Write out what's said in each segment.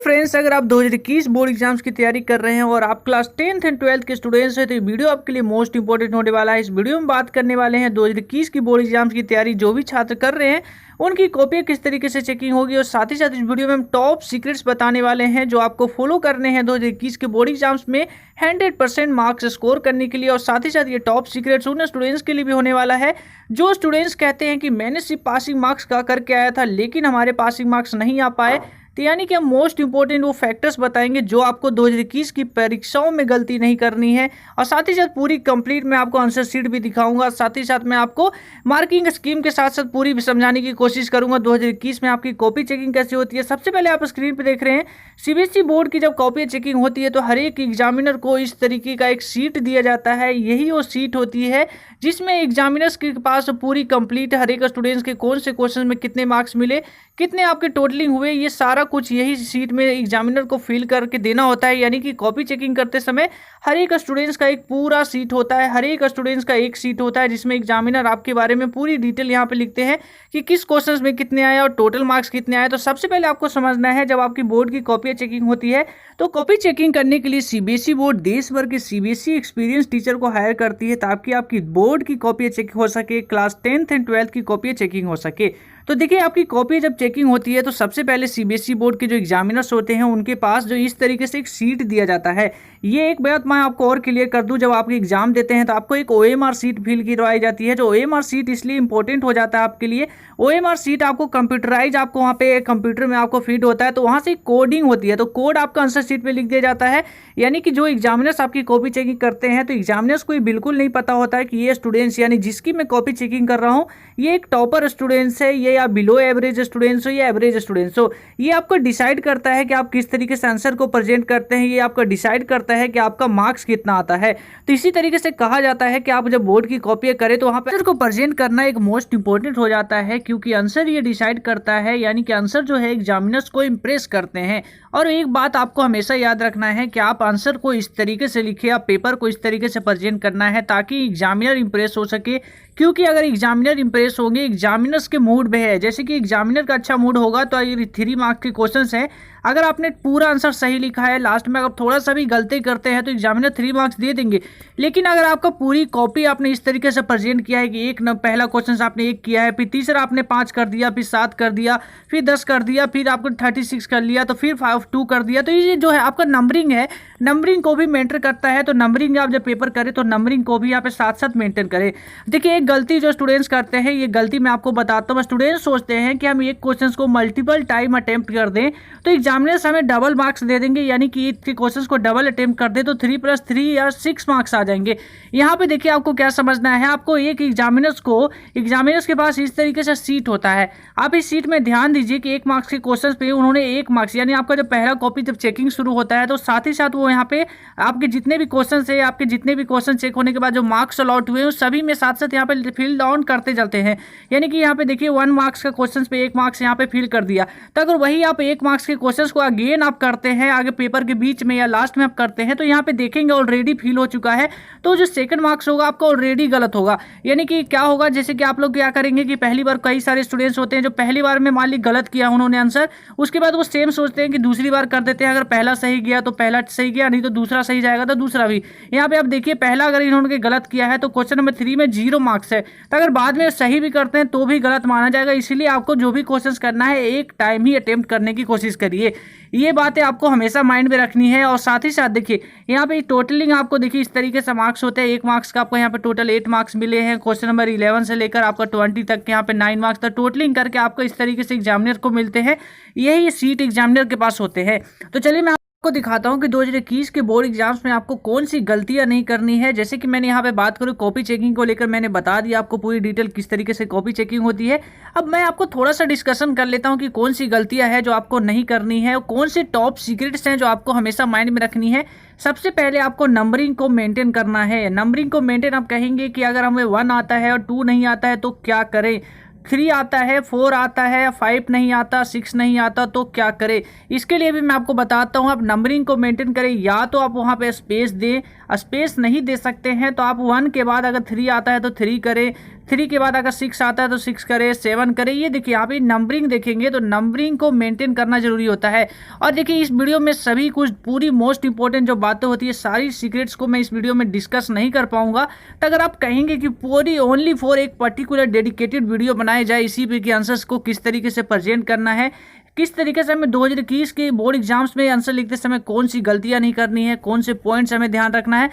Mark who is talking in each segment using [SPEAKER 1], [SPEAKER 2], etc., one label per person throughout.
[SPEAKER 1] Friends, अगर आप 2021 board exams की तैयारी कर रहे हैं और आप क्लास 10th एंड 12th के स्टूडेंट्स हैं तो ये वीडियो आपके लिए मोस्ट इंपॉर्टेंट होने वाला है। इस वीडियो में बात करने वाले हैं 2021 की बोर्ड एग्जाम्स की तैयारी जो भी छात्र कर रहे हैं उनकी कॉपी किस तरीके से चेकिंग होगी, और साथ ही साथ इस वीडियो में हम टॉप सीक्रेट्स बताने वाले हैं जो आपको फॉलो करने हैं 2021 के बोर्ड एग्जाम्स में 100% मार्क्स स्कोर करने के लिए। और साथ ही साथ ये टॉप सीक्रेट्स उन स्टूडेंट्स के लिए भी होने वाला है जो स्टूडेंट्स कहते हैं कि मैंने सिर्फ पासिंग मार्क्स का करके आया था लेकिन हमारे पासिंग मार्क्स नहीं आ पाए। तो यानी कि हम मोस्ट इंपॉर्टेंट वो फैक्टर्स बताएंगे जो आपको 2021 की परीक्षाओं में गलती नहीं करनी है। और साथ ही साथ पूरी कंप्लीट मैं आपको आंसर शीट भी दिखाऊंगा। साथ ही साथ मैं आपको मार्किंग स्कीम के साथ साथ पूरी भी समझाने की कोशिश करूंगा 2021 में आपकी कॉपी चेकिंग कैसे होती है। सबसे पहले आप स्क्रीन पर देख रहे हैं सीबीएसई बोर्ड की जब कॉपी चेकिंग होती है तो हर एक एग्जामिनर को इस तरीके का एक सीट दिया जाता है। यही वो सीट होती है जिसमें एग्जामिनर्स के पास पूरी कंप्लीट हर एक स्टूडेंट्स के कौन से क्वेश्चन में कितने मार्क्स मिले, कितने आपके टोटलिंग हुए, ये सारा कुछ यही सीट में एग्जामिनर को फिल करके देना होता है। यानी कि कॉपी चेकिंग करते समय हर एक स्टूडेंट्स का एक पूरा सीट होता है, हर एक स्टूडेंट्स का एक सीट होता है जिसमें एग्जामिनर आपके बारे में पूरी डिटेल यहाँ पे लिखते हैं कि किस क्वेश्चन में कितने आए और टोटल मार्क्स कितने आए। तो सबसे पहले आपको समझना है जब आपकी बोर्ड की कॉपी चेकिंग होती है तो कॉपी चेकिंग करने के लिए सीबीएसई बोर्ड देश भर के सीबीएसई एक्सपीरियंस टीचर को हायर करती है ताकि आपकी बोर्ड की कॉपी चेकिंग हो सके, क्लास 10th एंड 12th की कॉपी चेकिंग हो सके। तो देखिए आपकी कॉपी जब चेकिंग होती है तो सबसे पहले सीबीएसई बोर्ड के जो एग्जामिनर्स होते हैं उनके पास जो इस तरीके से एक सीट दिया जाता है। ये एक बात मैं आपको और क्लियर कर दूं, जब आप एग्जाम देते हैं तो आपको एक ओएमआर सीट फिल करवाई जाती है। जो ओएमआर सीट इसलिए इंपॉर्टेंट हो जाता है आपके लिए, ओएमआर सीट आपको कंप्यूटराइज आपको वहाँ पे कंप्यूटर में आपको फीड होता है तो वहाँ से कोडिंग होती है तो कोड आपका आंसर शीट पे लिख दिया जाता है। यानी कि जो एग्जामिनर्स आपकी कॉपी चेकिंग करते हैं तो एग्जामिनर्स को बिल्कुल नहीं पता होता है कि ये स्टूडेंट्स यानी जिसकी मैं कॉपी चेकिंग कर रहा हूँ ये एक टॉपर स्टूडेंट्स है, ये या बिलो एवरेज स्टूडेंट्स हो या एवरेज स्टूडेंट्स हो। ये आपको डिसाइड करता है कि आप किस तरीके से आंसर को प्रेजेंट करते हैं, ये आपका डिसाइड करता है कि आपका मार्क्स कितना आता है। तो इसी तरीके से कहा जाता है कि आप जब बोर्ड की कॉपी करें तो वहाँ पर आंसर को प्रेजेंट करना एक मोस्ट इंपॉर्टेंट हो जाता है क्योंकि आंसर ये डिसाइड करता है, यानी कि आंसर जो है एग्जामिनर्स को इंप्रेस करते हैं। और एक बात आपको हमेशा याद रखना है कि आप आंसर को इस तरीके से लिखे, आप पेपर को इस तरीके से प्रेजेंट करना है ताकि एग्जामिनर इंप्रेस हो सके। क्योंकि अगर एग्जामिनर इंप्रेस होंगे, एग्जामिनर्स के मूड में है, जैसे कि एग्जामिनर का अच्छा मूड होगा तो ये 3 मार्क्स के क्वेश्चंस हैं, अगर आपने पूरा आंसर सही लिखा है लास्ट में अगर थोड़ा सा भी गलती करते हैं तो एग्जामिनर 3 मार्क्स दे देंगे। लेकिन अगर आपका पूरी कॉपी आपने इस तरीके से प्रेजेंट किया है कि पहला क्वेश्चन आपने 1 किया है, फिर तीसरा आपने 5 कर दिया, फिर 7 कर दिया, फिर 10 कर दिया, फिर आपको 36 कर लिया, तो फिर 2 कर दिया, तो ये जो है आपका नंबरिंग है, नंबरिंग को भी मेंटेन करता है। तो नंबरिंग आप जब पेपर करें तो नंबरिंग को भी यहाँ पे साथ साथ मेंटेन करें। देखिए एक गलती जो स्टूडेंट्स करते हैं, ये गलती मैं आपको बताता हूँ। स्टूडेंट्स सोचते हैं कि हम एक क्वेश्चन को मल्टीपल टाइम अटेम्प्ट कर दें तो एग्जामिनर्स हमें डबल मार्क्स दे देंगे, यानी कि एक क्वेश्चन को डबल अटेम्प्ट कर दे तो 3+3 या 6 मार्क्स आ जाएंगे। यहाँ पे देखिए आपको क्या समझना है, आपको एक एग्जामिनर्स के पास इस तरीके से सीट होता है। आप इस सीट में ध्यान दीजिए कि 1 मार्क्स के क्वेश्चन पे उन्होंने 1 मार्क्स, यानी आपका जब पहला कॉपी जब चेकिंग शुरू होता है तो साथ ही साथ वो यहाँ पे आपके जितने भी क्वेश्चन है, आपके जितने भी क्वेश्चन चेक होने के बाद जो मार्क्स अलॉट हुए उस सभी में साथ साथ यहाँ पे फिल डाउन करते चलते हैं। यानी कि यहाँ पे देखिए 1 मार्क्स का क्वेश्चन पे 1 मार्क्स यहाँ पे फिल कर दिया, तो अगर वही आप 1 मार्क्स के क्वेश्चन को अगेन आप करते हैं आगे पेपर के बीच में या लास्ट में आप करते हैं तो यहाँ पे देखेंगे ऑलरेडी फिल हो चुका है, तो जो सेकंड मार्क्स होगा आपका ऑलरेडी गलत होगा। यानी कि क्या होगा, जैसे कि आप लोग क्या करेंगे कि पहली बार कई सारे स्टूडेंट्स होते हैं जो पहली बार में मान ली गलत किया उन्होंने आंसर, उसके बाद वो सेम सोचते हैं कि दूसरी बार कर देते हैं, अगर पहला सही गया तो पहला सही गया, नहीं तो दूसरा सही जाएगा तो दूसरा भी। यहाँ पे आप देखिए पहला अगर इन्होंने गलत किया है तो क्वेश्चन नंबर 3 में 0 मार्क्स है, तो अगर बाद में सही भी करते हैं तो भी गलत माना जाएगा। इसीलिए आपको जो भी क्वेश्चन करना है एक टाइम ही अटेम्प्ट करने की कोशिश करिए। ये बातें आपको हमेशा माइंड में रखनी है। और साथ ही साथ देखिए यहाँ पे टोटलिंग आपको देखिए इस तरीके से मार्क्स होते हैं। 1 मार्क्स का आपको यहाँ पे टोटल 8 मार्क्स मिले हैं, क्वेश्चन नंबर 11 से लेकर आपका 20 तक यहाँ पे 9 मार्क्स तक टोटलिंग करके आपको इस तरीके से एग्जामिनर को मिलते हैं। यही सीट एग्जामिनर के पास होते हैं। तो चलिए मैं आपको दिखाता हूं कि 2021 के बोर्ड एग्जाम्स में आपको कौन सी गलतियां नहीं करनी है। जैसे कि मैंने यहाँ पे बात करूं कॉपी चेकिंग को लेकर, मैंने बता दिया आपको पूरी डिटेल किस तरीके से कॉपी चेकिंग होती है। अब मैं आपको थोड़ा सा डिस्कशन कर लेता हूं कि कौन सी गलतियां हैं जो आपको नहीं करनी है और कौन से टॉप सीक्रेट्स हैं जो आपको हमेशा माइंड में रखनी है। सबसे पहले आपको नंबरिंग को मेंटेन करना है। नंबरिंग को मेंटेन आप कहेंगे कि अगर हमें 1 आता है और 2 नहीं आता है तो क्या करें, 3 आता है, 4 आता है, 5 नहीं आता, 6 नहीं आता तो क्या करें। इसके लिए भी मैं आपको बताता हूँ, आप नंबरिंग को मेंटेन करें। या तो आप वहाँ पे स्पेस दें, स्पेस नहीं दे सकते हैं तो आप 1 के बाद अगर 3 आता है तो 3 करें, 3 के बाद अगर 6 आता है तो 6 करे, 7 करे। ये देखिए यहाँ पे नंबरिंग देखेंगे तो नंबरिंग को मेंटेन करना जरूरी होता है। और देखिए इस वीडियो में सभी कुछ पूरी मोस्ट इंपॉर्टेंट जो बातें होती है, सारी सीक्रेट्स को मैं इस वीडियो में डिस्कस नहीं कर पाऊंगा। तो अगर आप कहेंगे कि पूरी ओनली फॉर एक पर्टिकुलर डेडिकेटेड वीडियो बनाई जाए इसी पे कि आंसर्स को किस तरीके से प्रेजेंट करना है, किस तरीके से हमें 2021 के बोर्ड एग्जाम्स में आंसर लिखते समय कौन सी गलतियां नहीं करनी है, कौन से पॉइंट्स हमें ध्यान रखना है,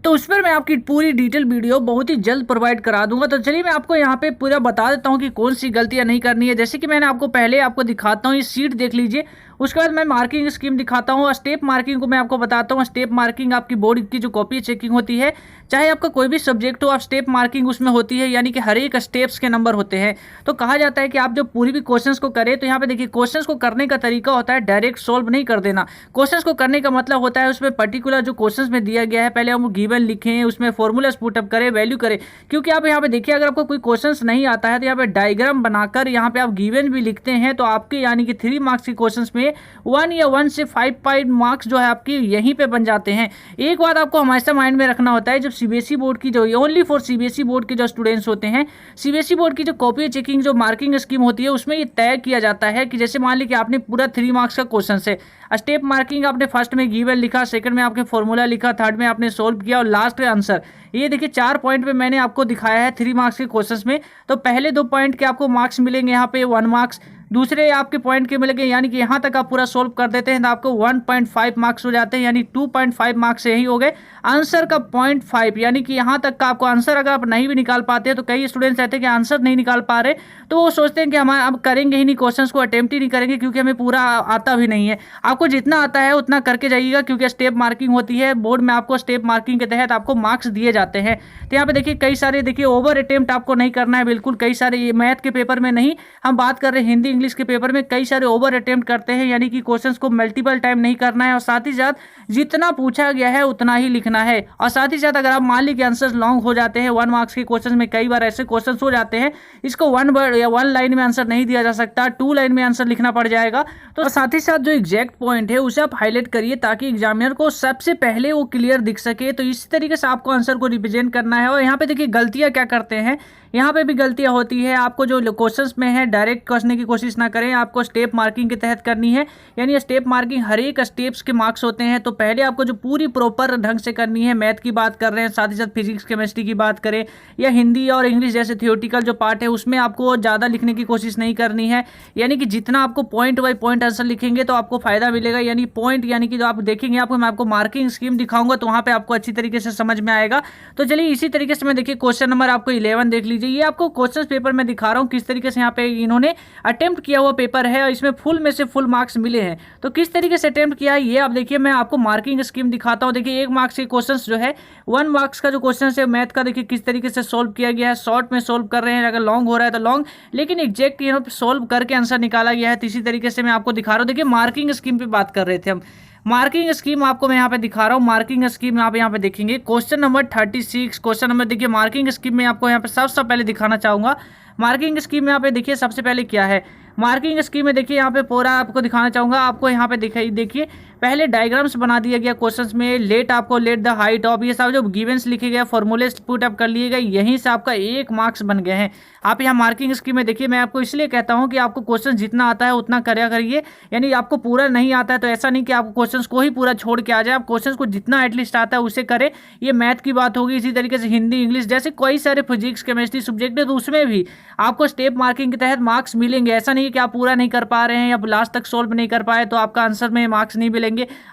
[SPEAKER 1] तो उस पर मैं आपकी पूरी डिटेल वीडियो बहुत ही जल्द प्रोवाइड करा दूंगा। तो चलिए मैं आपको यहाँ पे पूरा बता देता हूँ कि कौन सी गलतियाँ नहीं करनी है। जैसे कि मैंने आपको पहले आपको दिखाता हूँ, ये सीट देख लीजिए। उसके बाद मैं मार्किंग स्कीम दिखाता हूँ। स्टेप मार्किंग को मैं आपको बताता हूँ। स्टेप मार्किंग आपकी बोर्ड की जो कॉपी चेकिंग होती है, चाहे आपका कोई भी सब्जेक्ट हो, आप स्टेप मार्किंग उसमें होती है, यानी कि हर एक स्टेप्स के नंबर होते हैं। तो कहा जाता है कि आप जो पूरी भी क्वेश्चंस को करें, तो यहाँ पे देखिए क्वेश्चंस को करने का तरीका होता है डायरेक्ट सॉल्व नहीं कर देना। क्वेश्चंस को करने का मतलब होता है उसमें पर्टिकुलर जो क्वेश्चंस में दिया गया है, पहले हम गिवन लिखें, उसमें फॉर्मूलाज पुटअप करें, वैल्यू करें। क्योंकि आप यहाँ पे देखिए अगर आपको कोई क्वेश्चंस नहीं आता है तो यहाँ पे डायग्राम बनाकर यहाँ पे आप गिवन भी लिखते हैं, तो आपके यानी कि 3 मार्क्स के क्वेश्चंस में 1 या 1 से 5 मार्क्स जो है आपकी यहीं पे बन जाते हैं। एक बात आपको हमेशा माइंड में रखना होता है, जब सीबीएसई बोर्ड की जो ओनली फॉर सीबीएसई बोर्ड के जो स्टूडेंट्स होते हैं, सीबीएसई बोर्ड की जो कॉपी चेकिंग जो मार्किंग स्कीम होती है उसमें ये तय किया जाता है कि जैसे मान ली कि आपने पूरा 3 मार्क्स का क्वेश्चन है, स्टेप मार्किंग आपने फर्स्ट में गिवन लिखा, सेकंड में आपने फॉर्मूला लिखा, थर्ड में आपने सोल्व किया और लास्ट में आंसर। ये देखिए 4 पॉइंट पे मैंने आपको दिखाया है 3 मार्क्स के क्वेश्चंस में। तो पहले 2 पॉइंट के आपको मार्क्स मिलेंगे यहाँ पे 1 मार्क्स, दूसरे आपके पॉइंट के मिलेंगे, यानी कि यहाँ तक आप पूरा सोल्व कर देते हैं तो आपको 1.5 मार्क्स हो जाते हैं, यानी 2.5 मार्क्स यही हो गए। आंसर का 0.5, यानी कि यहाँ तक का आपको आंसर अगर आप नहीं भी निकाल पाते हैं, तो कई स्टूडेंट्स रहते हैं कि आंसर नहीं निकाल पा रहे, तो वो सोचते हैं कि हम अब करेंगे ही नहीं, क्वेश्चंस को अटेम्प्ट ही नहीं करेंगे क्योंकि हमें पूरा आता भी नहीं है। आपको जितना आता है उतना करके जाइएगा, क्योंकि स्टेप मार्किंग होती है बोर्ड में, आपको स्टेप मार्किंग के तहत आपको मार्क्स दिए जाते हैं। तो यहाँ पे देखिए कई सारे देखिए ओवर अटेम्प्ट आपको नहीं करना है बिल्कुल। कई सारे ये मैथ के पेपर में नहीं, हम बात कर रहे हैं हिंदी इंग्लिश के पेपर में कई सारे ओवर अटेम्प्ट करते हैं, यानी कि क्वेश्चंस को मल्टीपल टाइम नहीं करना है और साथ ही साथ जितना पूछा गया है उतना ही लिखना है। और साथ ही साथ अगर आप मान ली कि आंसर लॉन्ग हो जाते हैं, 1 मार्क्स के क्वेश्चन में कई बार ऐसे क्वेश्चन हो जाते हैं, इसको 1 वर्ड या 1 लाइन में आंसर नहीं दिया जा सकता, 2 लाइन में आंसर लिखना पड़ जाएगा। तो साथ ही साथ जो एग्जैक्ट पॉइंट है उसे आप हाईलाइट करिए ताकि एग्जामिनर को सबसे पहले वो क्लियर दिख सके। तो इस तरीके से आपको आंसर को रिप्रेजेंट करना है। और यहाँ पे देखिए गलतियां क्या करते हैं, यहाँ पे भी गलतियां होती है। आपको जो क्वेश्चंस में है डायरेक्ट करने की कोशिश ना करें, आपको स्टेप मार्किंग के तहत करनी है, यानी स्टेप मार्किंग हर एक स्टेप्स के मार्क्स होते हैं। तो पहले आपको जो पूरी प्रॉपर ढंग से करनी है, मैथ की बात कर रहे हैं, साथ ही साथ फिजिक्स केमिस्ट्री की बात करें या हिंदी और इंग्लिश जैसे थियोरटिकल जो पार्ट है उसमें आपको ज़्यादा लिखने की कोशिश नहीं करनी है, यानी कि जितना आपको पॉइंट बाई पॉइंट आंसर लिखेंगे तो आपको फायदा मिलेगा। यानी पॉइंट यानी कि जो आप देखेंगे, आपको मैं आपको मार्किंग स्कीम दिखाऊंगा तो वहाँ पे आपको अच्छी तरीके से समझ में आएगा। तो चलिए इसी तरीके से मैं देखिए क्वेश्चन नंबर आपको 11 देख लीजिए। ये आपको क्वेश्चन पेपर में दिखा रहा हूँ किस तरीके से यहाँ पे इन्होंने अटेम्प्ट किया हुआ पेपर है और इसमें फुल में से फुल मार्क्स मिले हैं। तो किस तरीके से अटेम्प्ट किया है ये आप देखिए, मैं आपको मार्किंग स्कीम दिखाता हूँ। देखिए 1 मार्क्स के क्वेश्चंस जो है, 1 मार्क्स का जो क्वेश्चन है मैथ का, देखिए किस तरीके से सोल्व किया गया है। शॉर्ट में सोल्व कर रहे हैं, अगर लॉन्ग हो रहा है तो लॉन्ग, लेकिन एग्जैक्ट यहाँ पे सोल्व करके आंसर निकाला गया है। तो इसी तरीके से मैं आपको दिखा रहा हूँ। देखिए मार्किंग स्कीम पे बात कर रहे थे हम, मार्किंग स्कीम आपको मैं यहाँ पे दिखा रहा हूँ। मार्किंग स्कीम आप यहाँ पे देखेंगे क्वेश्चन नंबर 36 क्वेश्चन नंबर, देखिए मार्किंग स्कीम में आपको यहाँ पे सबसे पहले दिखाना चाहूंगा। मार्किंग स्कीम में यहाँ पे देखिए सबसे पहले क्या है, मार्किंग स्कीम में देखिए यहाँ पे पूरा आपको दिखाना चाहूंगा। आपको यहाँ पे देखिए पहले डायग्राम्स बना दिया गया क्वेश्चंस में, लेट द हाइट ऑफ, ये सब जो गिवेंस लिखे गए, फॉर्मूले पुट अप कर लिए गए, यहीं से आपका 1 मार्क्स बन गए हैं। आप यहाँ मार्किंग स्कीम में देखिए, मैं आपको इसलिए कहता हूँ कि आपको क्वेश्चन जितना आता है उतना करया करिए, यानी आपको पूरा नहीं आता है तो ऐसा नहीं कि आप क्वेश्चन को ही पूरा छोड़ के आ जाए, आप क्वेश्चन को जितना एटलीस्ट आता है उसे करें। ये मैथ की बात होगी, इसी तरीके से हिंदी इंग्लिश जैसे कई सारे फिजिक्स केमिस्ट्री सब्जेक्ट है, तो उसमें भी आपको स्टेप मार्किंग के तहत मार्क्स मिलेंगे। ऐसा नहीं है कि आप पूरा नहीं कर पा रहे हैं या लास्ट तक सोल्व नहीं कर पाए तो आपका आंसर में मार्क्स नहीं मिलेंगे।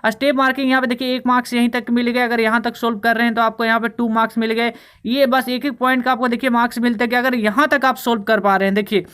[SPEAKER 1] स्टेप मार्किंग यहाँ पे देखिए 1 मार्क्स यहीं तक मिल गए, अगर यहाँ तक सोल्व कर रहे हैं तो आपको यहाँ पे 2 मार्क्स मिल गए। ये बस एक पॉइंट का आपको देखिए मार्क्स मिलते हैं कि अगर यहाँ तक आप सोल्व कर पा रहे हैं। देखिए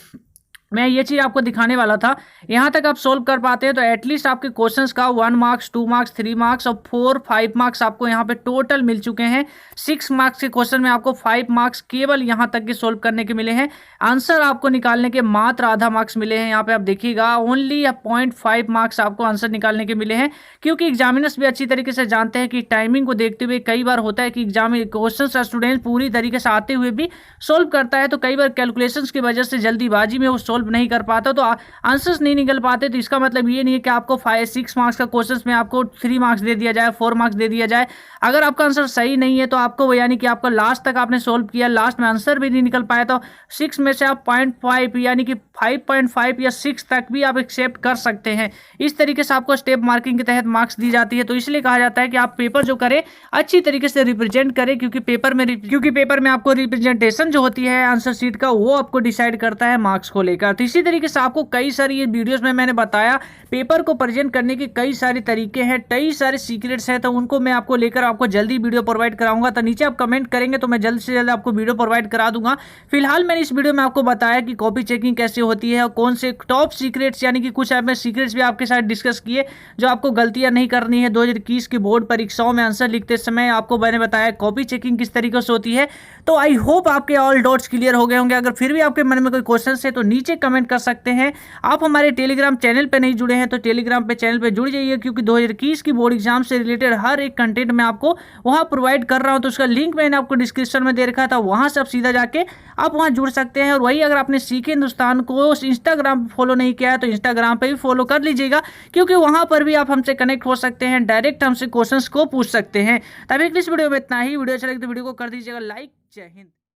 [SPEAKER 1] मैं ये चीज़ आपको दिखाने वाला था, यहाँ तक आप सोल्व कर पाते हैं तो एटलीस्ट आपके क्वेश्चंस का 1 मार्क्स 2 मार्क्स 3 मार्क्स और 4-5 मार्क्स आपको यहाँ पे टोटल मिल चुके हैं। 6 मार्क्स के क्वेश्चन में आपको 5 मार्क्स केवल यहाँ तक के सोल्व करने के मिले हैं। आंसर आपको निकालने के मात्र आधा मार्क्स मिले हैं। यहाँ पे आप देखिएगा ओनली 0.5 मार्क्स आपको आंसर निकालने के मिले हैं, क्योंकि एग्जामिनर्स भी अच्छी तरीके से जानते हैं कि टाइमिंग को देखते हुए कई बार होता है कि एग्जाम क्वेश्चन स्टूडेंट पूरी तरीके से आते हुए भी सोल्व करता है, तो कई बार कैलकुलेशंस की वजह से जल्दीबाजी में वो सोल्व सोल्व नहीं कर पाता तो आंसर्स नहीं निकल पाते, तो इसका मतलब ये नहीं है कि आपको 5-6 मार्क्स का क्वेश्चन में आपको 3 मार्क्स दे दिया जाए, 4 मार्क्स दे दिया जाए। अगर आपका आंसर सही नहीं है तो आपको यानी कि आपका लास्ट तक आपने सोल्व किया, लास्ट में आंसर भी नहीं निकल पाया तो 6 में से आप 0.5 यानी कि 5.5 या 6 तक भी आप एक्सेप्ट कर सकते हैं। इस तरीके से आपको स्टेप मार्किंग के तहत मार्क्स दी जाती है। तो इसलिए कहा जाता है कि आप पेपर जो करें अच्छी तरीके से रिप्रेजेंट करें, क्योंकि पेपर में आपको रिप्रेजेंटेशन जो होती है आंसर शीट का वो आपको डिसाइड करता है मार्क्स को लेकर। तो इसी तरीके से आपको कई सारी ये वीडियोस में मैंने बताया पेपर को प्रेजेंट करने के कई सारे तरीके हैं, कई सारे सीक्रेट्स हैं, तो उनको मैं आपको लेकर आपको जल्दी वीडियो प्रोवाइड कराऊंगा। तो नीचे आप कमेंट करेंगे तो मैं जल्द से जल्द आपको वीडियो प्रोवाइड करा दूंगा। फिलहाल मैंने इस वीडियो में आपको बताया कि कॉपी चेकिंग कैसे होती है और कौन से टॉप सीक्रेट्स यानी कि कुछ आपने सीक्रेट्स भी आपके साथ डिस्कस किए जो आपको गलतियां नहीं करनी है 2021 की बोर्ड परीक्षाओं में आंसर लिखते समय। आपको मैंने बताया कॉपी चेकिंग किस तरीके से होती है। तो आई होप आपके ऑल डाउट्स क्लियर हो गए होंगे। अगर फिर भी आपके मन में कोई क्वेश्चन है तो नीचे कमेंट कर सकते हैं। आप हमारे टेलीग्राम चैनल पर नहीं जुड़े हैं तो टेलीग्राम पे चैनल पे जुड़ जाइए, क्योंकि 2021 की बोर्ड एग्जाम से रिलेटेड हर एक कंटेंट मैं आपको वहां प्रोवाइड कर रहा हूं। तो उसका लिंक मैंने आपको डिस्क्रिप्शन में दे रखा था, वहां से आप सीधा जाके आप वहां जुड़ सकते हैं। और वही अगर आपने सीखे हिंदुस्तान को इंस्टाग्राम फॉलो नहीं किया है तो इंस्टाग्राम पे भी फॉलो कर लीजिएगा, क्योंकि वहां पर भी आप हमसे कनेक्ट हो सकते हैं, डायरेक्ट हमसे क्वेश्चंस को पूछ सकते हैं। तभी इस वीडियो में इतना ही। वीडियो अच्छा लगे तो वीडियो को कर दीजिएगा लाइक। जय हिंद।